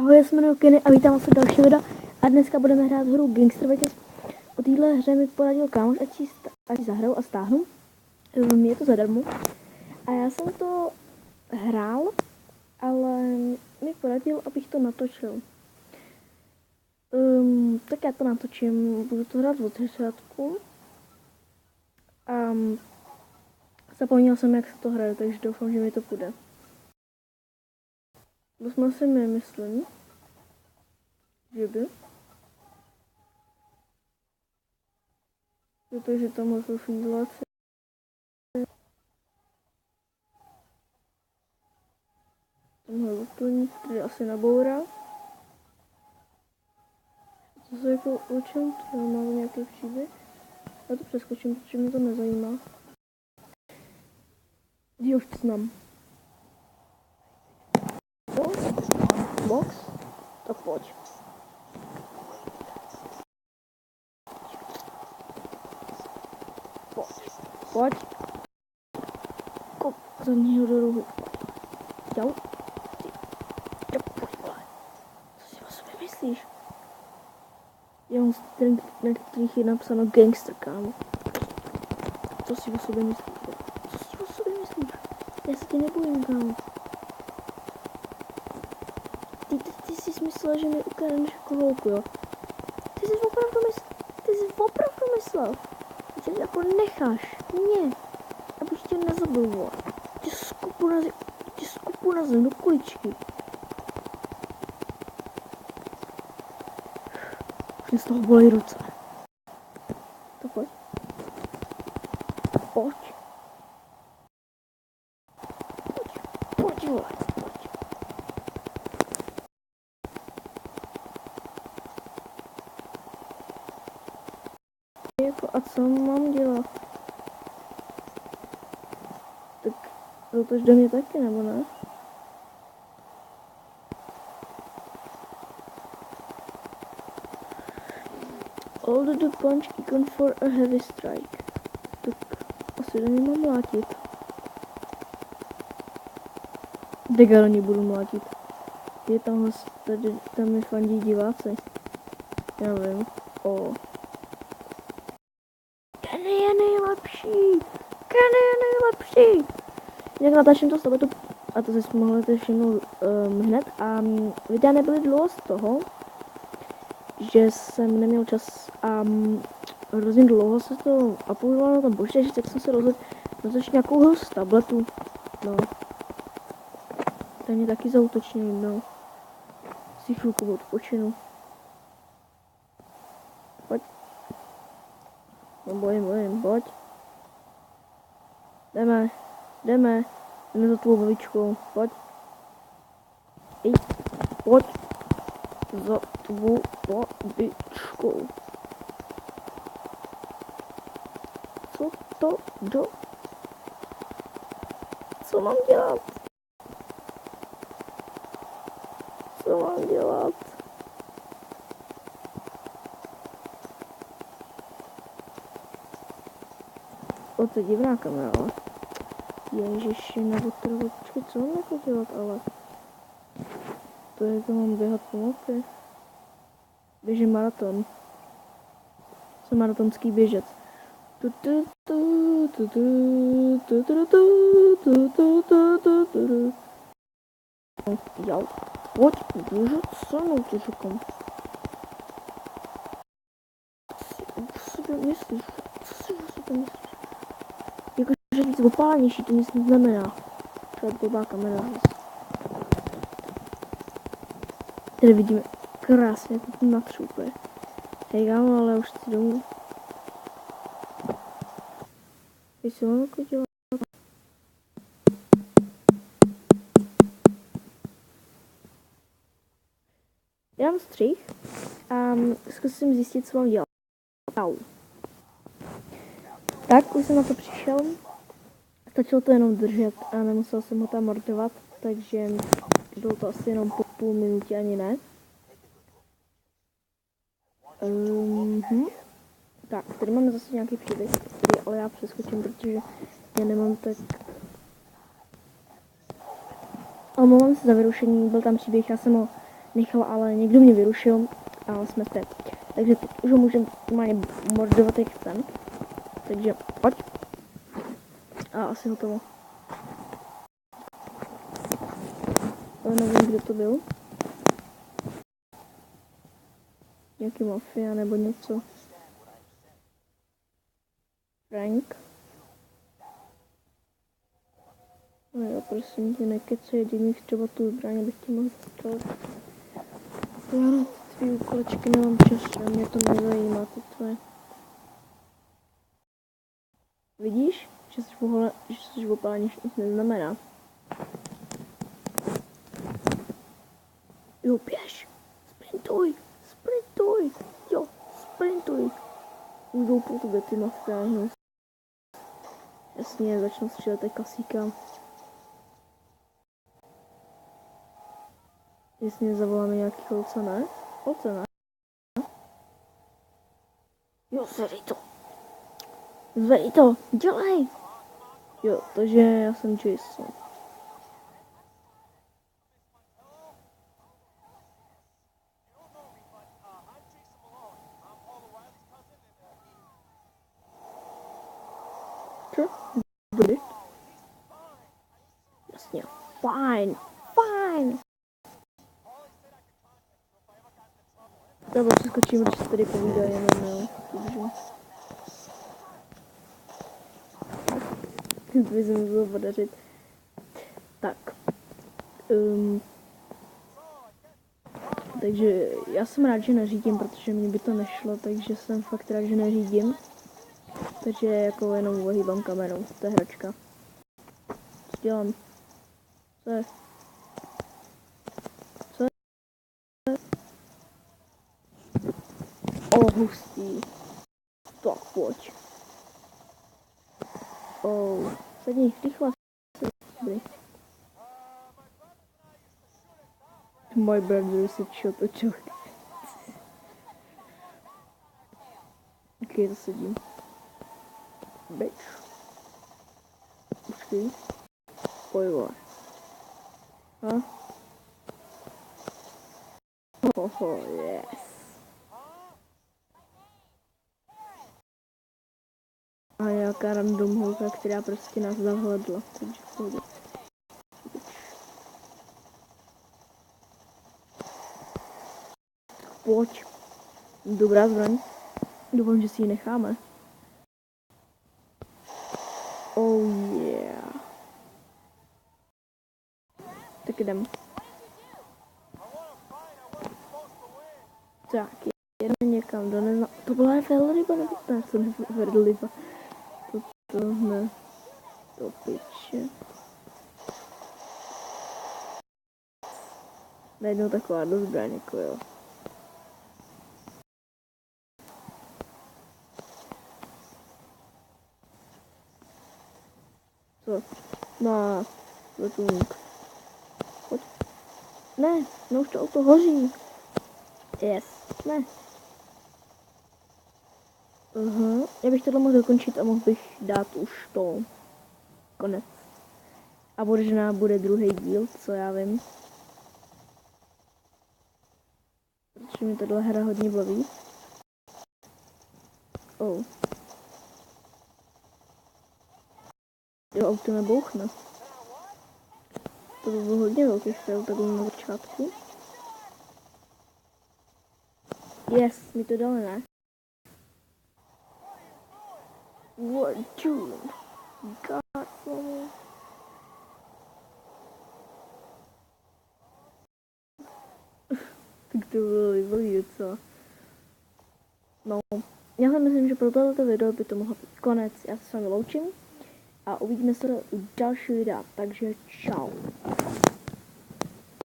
Ahoj, já se jmenuji Kenny a vítám vás u dalšího videa a dneska budeme hrát hru Gangster Vickers. O téhle hře mi poradil kámoš, ať ji zahraju a stáhnu. Je to zadarmo. A já jsem to hrál, ale mi poradil, abych to natočil. Tak já to natočím, budu to hrát od začátku. Zapomněl jsem, jak se to hraje, takže doufám, že mi to půjde. Vlastně si nemyslím, že by. Protože tam můžu fízlat. Tomhle doplnit, tady asi nabourá. To se jako učím, to mám nějaký příběh. Já to přeskočím, protože mě to nezajímá. Já už to znám. Box? Tak pojď. Pojď. Kop zadního do rohu. Jau. Ty. Pojď, vole. Co si o sobě myslíš? Já mám ten, na kterých je napsáno gangster, kámo. Co si o sobě myslíš? Co si o sobě myslíš? Já se tě nebojím, kámo. Ty jsi myslel, že mi ukradneš jako holku, jo? Ty jsi opravdu myslel, že jako necháš mě, abych tě nezabil, vole. Tě skupu na zem do kuličky. Už mě z toho bolí ruce. To pojď. Pojď. Pojď, vole. A co mám dělat? Tak zautoč do mě taky, nebo ne? Hold the punch icon for a heavy strike. Tak asi do mě mám mlátit. Dega do ní budu mlátit. Je tam mi fandí diváci. Já vím. Kenny je nejlepší! Kenny je nejlepší! Jak natáčím to sobotu, a to si mohli všimnout hned, a videa nebyly dlouho z toho, že jsem neměl čas a hrozně dlouho se to uploadovalo na tom počítači, tak jsem se rozhodl natočit nějakou hru z tabletu. No. Ten mě taky zaútočnil, no. Si chvilku odpočinu. Pojď. No bojím, pojď. Jdeme za tvou babičkou, pojď. Pojď. Za tvou babičkou. Co mám dělat? To je divná kamera, ale. Ježiši, nebo to počkej, co mám jako dělat, ale. To je, to mám běhat po mapě. Běžím maraton. Jsem maratonský běžec. Jau, pojď, běžet se mnou, ty říkám. Co si o sobě myslíš? Jakože víc opálenější, to nic neznamená. To je blbá kamera. Tady vidíme krásně, jako to natřu úplně. Hej, kámo, ale už chci domů. Jestli mám jako dělat. Já mám střih a zkusím zjistit, co mám dělat. Tak, už jsem na to přišel. Stačilo to jenom držet a nemusel jsem ho tam mordovat, takže bylo to asi jenom po půl minutě, ani ne. Tak, tady máme zase nějaký příběh, který ale já přeskočím, protože já nemám tak. Omlouvám se za vyrušení, byl tam příběh, já jsem ho nechal, ale někdo mě vyrušil a jsme zde. Takže teď už ho můžeme normálně mordovat jak chcem. Takže pojď. A asi hotovo. Ale nevím, kdo to byl. Nějaký mafia nebo něco. Frank. No jo, prosím tě, nekecej, jediných třeba tu zbraně bych ti mohl stát. Já na tvý úkolečky nemám čas, a mě to nezajímá, ty tvoje. Vidíš, že jsi opálený, nic neznamená. Jo, běž, sprintuj, jo, sprintuj. Už jdou po tobě ty mafiáni. Jasně, začnu střílet teď kasíka. Jestli zavoláme nějaký holce, ne? Holce, ne? Jo, zvedej to, dělej! Jo, takže já jsem Jason. Co? Bude? Jasně, fajn. Já prostě skočím, když se tady povídají, jenom jo. To by se muselo podařit. Tak. Takže já jsem rád, že neřídím, protože mě by to nešlo, takže jsem fakt rád, že neřídím. Takže jako jenom ohýbám kamerou, to je hračka. Co dělám? Co je? Hustý. Tak pojď. Sedni, rychle. My brother se otočil. Ok, to sedím. Bitch. Počkej. Pojď. Yes. A nějaká random holka, která prostě nás zahledla. Takže pojď. Pojď. Dobrá zbraň. Doufám, že si ji necháme. Oh yeah. Tak jdem. Tak, jdeme někam do nezna... To byla velryba nebo ne? Jsem velryba. To ne. To piče. Najednou taková do zbraň, jako jo. Co? No, letůník. Pojď. Ne, no už to auto hoří. Yes, ne. Já bych tohle mohl dokončit a mohl bych dát už to konec. A možná bude druhý díl, co já vím. Protože mi tato hra hodně baví. Jo, auto nebouchne. To by byl hodně velký fail takhle na začátku. Yes, mi to dalo, ne? What, June? God, no. Tak to bylo výborný docela. No, já si myslím, že pro tohoto video by to mohlo být konec. Já se s vámi loučím a uvidíme se u dalšího videa, takže čau.